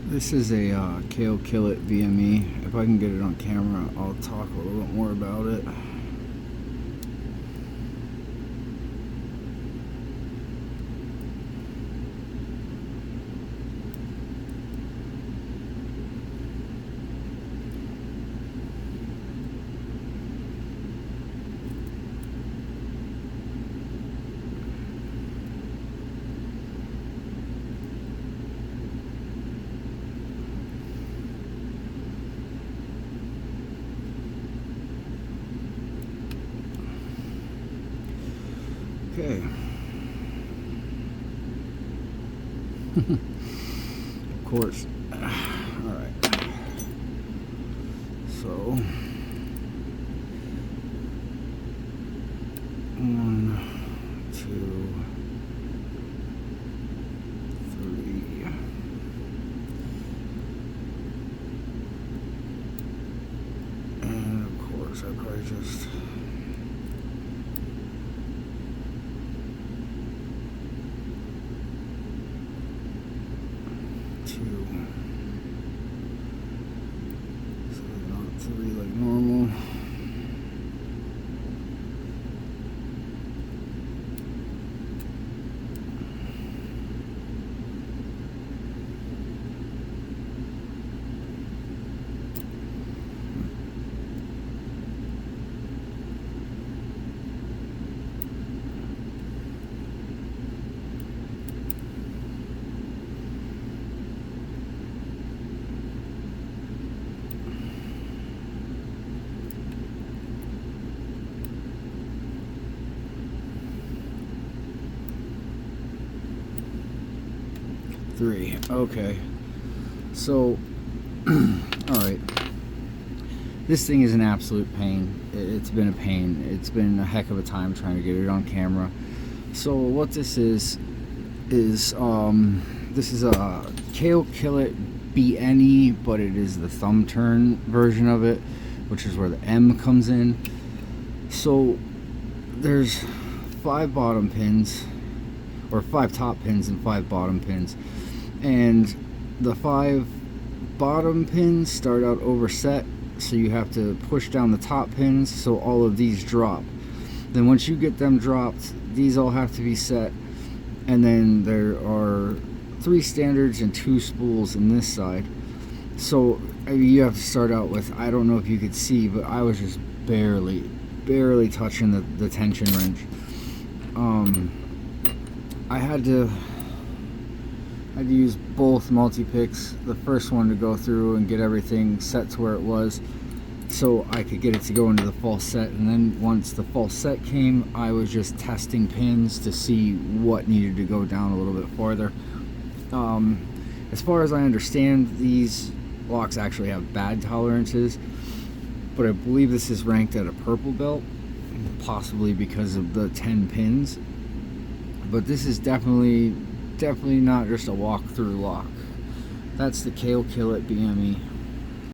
This is a Kale Kilit VME. If I can get it on camera, I'll talk a little bit more about it. Okay. Of course. Alright. So, 1, 2, 3. And of course, I probably just... So not 3 like normal. Three. Okay. So, alright. This thing is an absolute pain. It's been a pain. It's been a heck of a time trying to get it on camera. So what this is this is a Kale Kilit BNE, but it is the thumb turn version of it, which is where the M comes in. So there's 5 bottom pins, or 5 top pins and 5 bottom pins, and the 5 bottom pins start out overset, so you have to push down the top pins so all of these drop. Then once you get them dropped, these all have to be set, and then there are 3 standards and 2 spools in this side. So I mean, you have to start out with, I don't know if you could see, but I was just barely touching the tension wrench. I had to use both multi-picks, the first one to go through and get everything set to where it was so I could get it to go into the false set, and then once the false set came, I was just testing pins to see what needed to go down a little bit farther. As far as I understand, these locks actually have bad tolerances, but I believe this is ranked at a purple belt, possibly because of the 10 pins. But this is definitely not just a walk-through lock. That's the Kale Kilit BME.